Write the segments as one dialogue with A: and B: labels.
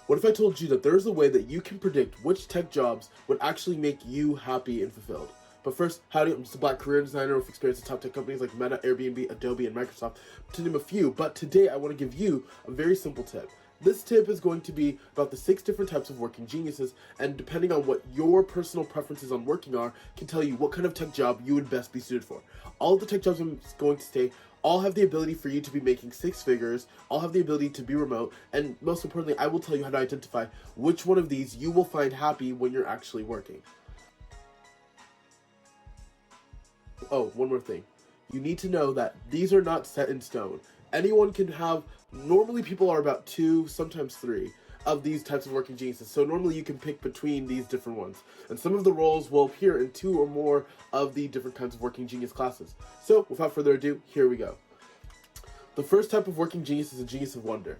A: What if I told you that there's a way that you can predict which tech jobs would actually make you happy and fulfilled? But first, howdy, I'm just a black career designer with experience at top tech companies like Meta, Airbnb, Adobe, and Microsoft, to name a few. But today, I want to give you a very simple tip. This tip is going to be about the 6 different types of working geniuses, and depending on what your personal preferences on working are, can tell you what kind of tech job you would best be suited for. All of the tech jobs I'm going to say all have the ability for you to be making 6 figures, all have the ability to be remote, and most importantly, I will tell you how to identify which one of these you will find happy when you're actually working. Oh, one more thing. You need to know that these are not set in stone. Anyone can have, normally people are about 2, sometimes 3 of these types of working geniuses. So normally you can pick between these different ones. And some of the roles will appear in 2 or more of the different kinds of working genius classes. So without further ado, here we go. The first type of working genius is a genius of wonder.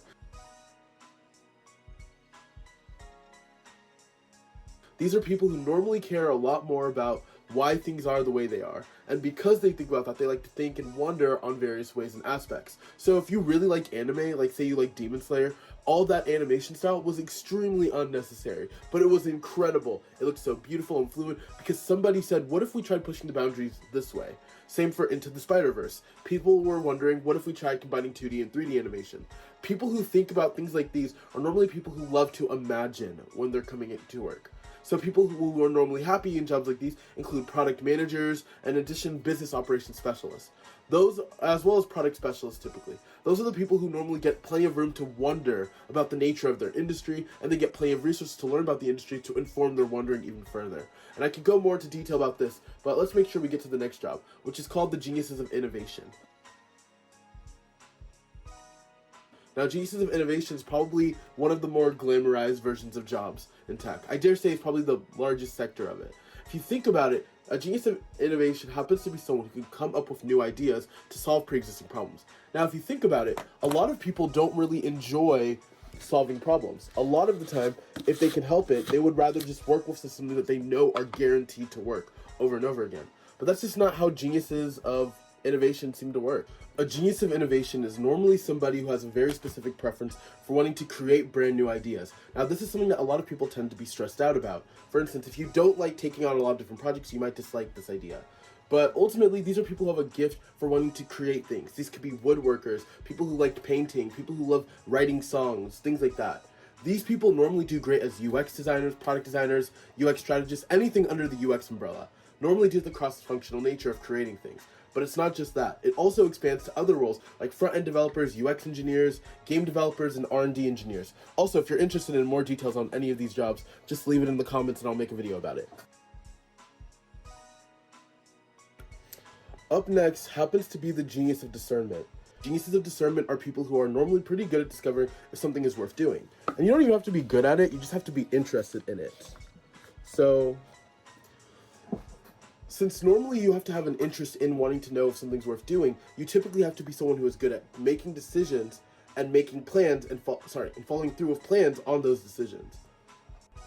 A: These are people who normally care a lot more about why things are the way they are, and because they think about that, they like to think and wonder on various ways and aspects. So if you really like anime, like say you like Demon Slayer, all that animation style was extremely unnecessary, but it was incredible. It looked so beautiful and fluid because somebody said, what if we tried pushing the boundaries this way? Same for Into the Spider-Verse. People were wondering, what if we tried combining 2D and 3D animation? People who think about things like these are normally people who love to imagine when they're coming into work. So people who are normally happy in jobs like these include product managers and in addition business operations specialists. Those, as well as product specialists typically. Those are the people who normally get plenty of room to wonder about the nature of their industry, and they get plenty of resources to learn about the industry to inform their wondering even further. And I could go more into detail about this, but let's make sure we get to the next job, which is called the Geniuses of Innovation. Now, Geniuses of Innovation is probably one of the more glamorized versions of jobs in tech. I dare say it's probably the largest sector of it. If you think about it, a genius of innovation happens to be someone who can come up with new ideas to solve pre-existing problems. Now, if you think about it, a lot of people don't really enjoy solving problems. A lot of the time, if they can help it, they would rather just work with systems that they know are guaranteed to work over and over again. But that's just not how geniuses of innovation seem to work. A genius of innovation is normally somebody who has a very specific preference for wanting to create brand new ideas. Now, this is something that a lot of people tend to be stressed out about. For instance, if you don't like taking on a lot of different projects, you might dislike this idea. But ultimately, these are people who have a gift for wanting to create things. These could be woodworkers, people who liked painting, people who love writing songs, things like that. These people normally do great as UX designers, product designers, UX strategists, anything under the UX umbrella. Normally due to the cross-functional nature of creating things. But it's not just that. It also expands to other roles like front-end developers, UX engineers, game developers, and R&D engineers. Also, if you're interested in more details on any of these jobs, just leave it in the comments and I'll make a video about it. Up next happens to be the Genius of Discernment. Geniuses of Discernment are people who are normally pretty good at discovering if something is worth doing. And you don't even have to be good at it, you just have to be interested in it. So, since normally you have to have an interest in wanting to know if something's worth doing, you typically have to be someone who is good at making decisions and making plans and following through with plans on those decisions.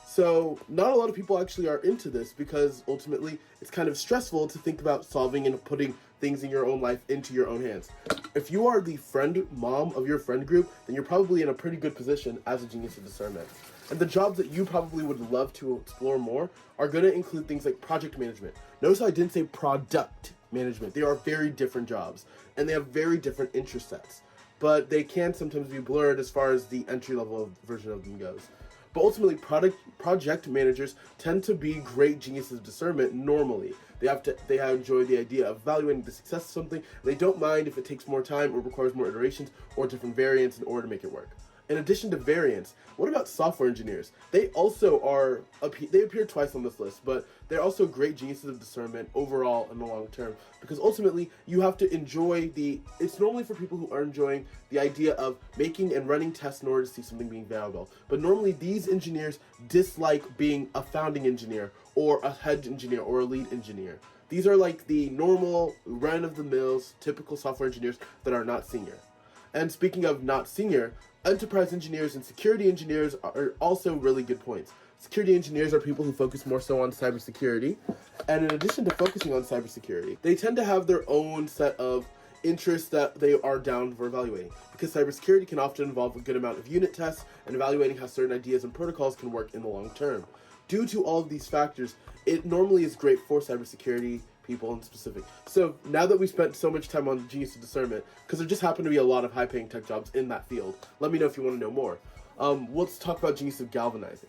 A: So not a lot of people actually are into this because ultimately it's kind of stressful to think about solving and putting things in your own life into your own hands. If you are the friend mom of your friend group, then you're probably in a pretty good position as a genius of discernment. And the jobs that you probably would love to explore more are going to include things like project management. Notice how I didn't say product management. They are very different jobs, and they have very different interest sets. But they can sometimes be blurred as far as the entry-level version of them goes. But ultimately, project managers tend to be great geniuses of discernment normally. They enjoy the idea of evaluating the success of something. They don't mind if it takes more time or requires more iterations or different variants in order to make it work. In addition to variants, what about software engineers? They also they appear twice on this list, but they're also great geniuses of discernment overall in the long term, because ultimately you have to enjoy it's normally for people who are enjoying the idea of making and running tests in order to see something being valuable. But normally these engineers dislike being a founding engineer or a head engineer or a lead engineer. These are like the normal run-of-the-mill typical software engineers that are not senior. And speaking of not senior, enterprise engineers and security engineers are also really good points. Security engineers are people who focus more so on cybersecurity, and in addition to focusing on cybersecurity, they tend to have their own set of interests that they are down for evaluating, because cybersecurity can often involve a good amount of unit tests and evaluating how certain ideas and protocols can work in the long term. Due to all of these factors, it normally is great for cybersecurity people in specific. So now that we spent so much time on genius of discernment, because there just happen to be a lot of high-paying tech jobs in that field, let me know if you want to know more. Let's talk about genius of galvanizing.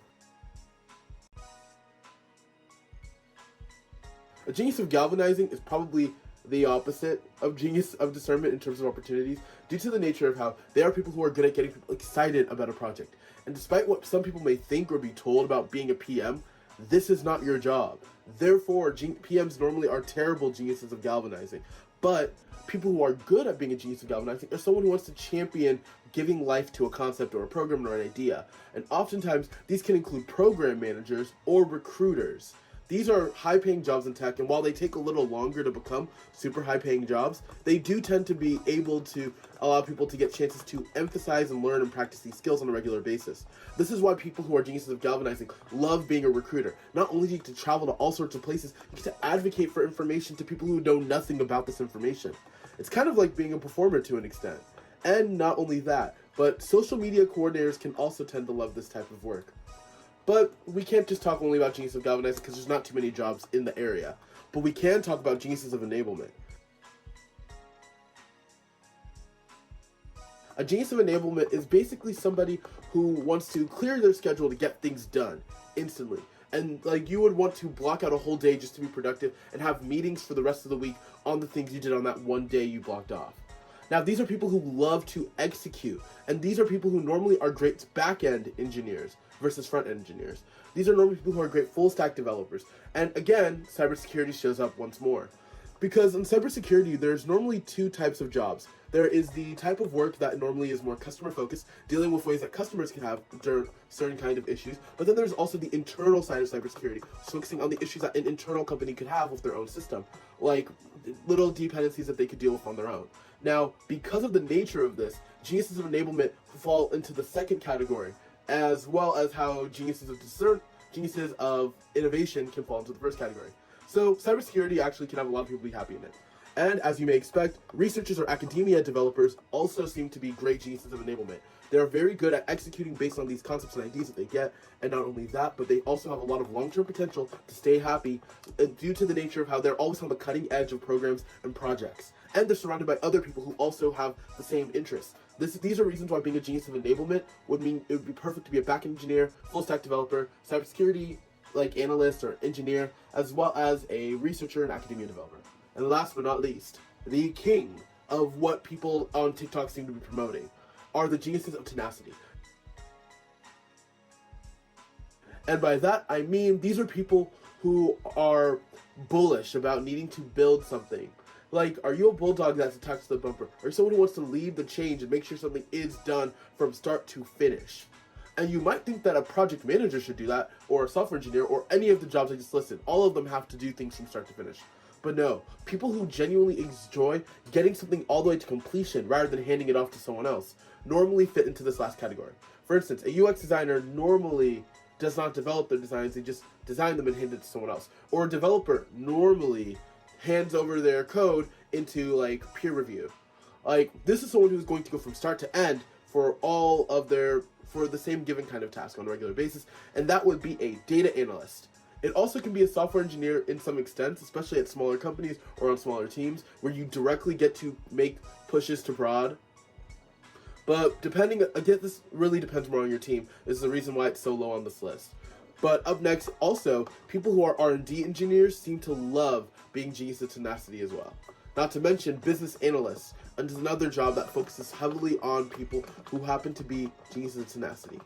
A: A genius of galvanizing is probably the opposite of genius of discernment in terms of opportunities, due to the nature of how they are people who are good at getting people excited about a project. And despite what some people may think or be told about being a PM, this is not your job. Therefore, PMs normally are terrible geniuses of galvanizing. But people who are good at being a genius of galvanizing are someone who wants to champion giving life to a concept or a program or an idea. And oftentimes, these can include program managers or recruiters. These are high-paying jobs in tech, and while they take a little longer to become super high-paying jobs, they do tend to be able to allow people to get chances to emphasize and learn and practice these skills on a regular basis. This is why people who are geniuses of galvanizing love being a recruiter. Not only do you get to travel to all sorts of places, you get to advocate for information to people who know nothing about this information. It's kind of like being a performer to an extent. And not only that, but social media coordinators can also tend to love this type of work. But we can't just talk only about genius of galvanizing because there's not too many jobs in the area. But we can talk about geniuses of enablement. A genius of enablement is basically somebody who wants to clear their schedule to get things done instantly. And like, you would want to block out a whole day just to be productive and have meetings for the rest of the week on the things you did on that one day you blocked off. Now, these are people who love to execute, and these are people who normally are great back-end engineers versus front-end engineers. These are normally people who are great full-stack developers. And again, cybersecurity shows up once more. Because in cybersecurity, there's normally two types of jobs. There is the type of work that normally is more customer-focused, dealing with ways that customers can have certain kind of issues. But then there's also the internal side of cybersecurity, focusing on the issues that an internal company could have with their own system, like little dependencies that they could deal with on their own. Now, because of the nature of this, geniuses of enablement fall into the second category, as well as how geniuses of innovation can fall into the first category. So cybersecurity actually can have a lot of people be happy in it. And as you may expect, researchers or academia developers also seem to be great geniuses of enablement. They are very good at executing based on these concepts and ideas that they get, and not only that, but they also have a lot of long-term potential to stay happy due to the nature of how they're always on the cutting edge of programs and projects. And they're surrounded by other people who also have the same interests. These are reasons why being a genius of enablement would mean it would be perfect to be a back-end engineer, full-stack developer, cybersecurity like analyst or engineer, as well as a researcher and academia developer. And last but not least, the king of what people on TikTok seem to be promoting are the geniuses of tenacity. And by that, I mean these are people who are bullish about needing to build something. Like, are you a bulldog that's attached to the bumper? Or someone who wants to lead the change and make sure something is done from start to finish? And you might think that a project manager should do that, or a software engineer, or any of the jobs I just listed. All of them have to do things from start to finish. But no, people who genuinely enjoy getting something all the way to completion rather than handing it off to someone else normally fit into this last category. For instance, a UX designer normally does not develop their designs, they just design them and hand it to someone else. Or a developer normally hands over their code into like peer review. Like, this is someone who's going to go from start to end for the same given kind of task on a regular basis, and that would be a data analyst. It also can be a software engineer in some extent, especially at smaller companies or on smaller teams, where you directly get to make pushes to prod. But this really depends more on your team. This is the reason why it's so low on this list. But up next, also, people who are R&D engineers seem to love being genius of tenacity as well. Not to mention business analysts, and is another job that focuses heavily on people who happen to be geniuses of tenacity.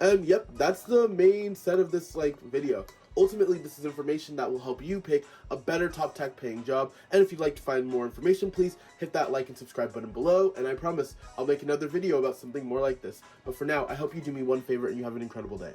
A: And yep, that's the main set of this video. Ultimately, this is information that will help you pick a better top tech paying job. And if you'd like to find more information, please hit that like and subscribe button below. And I promise I'll make another video about something more like this. But for now, I hope you do me one favor and you have an incredible day.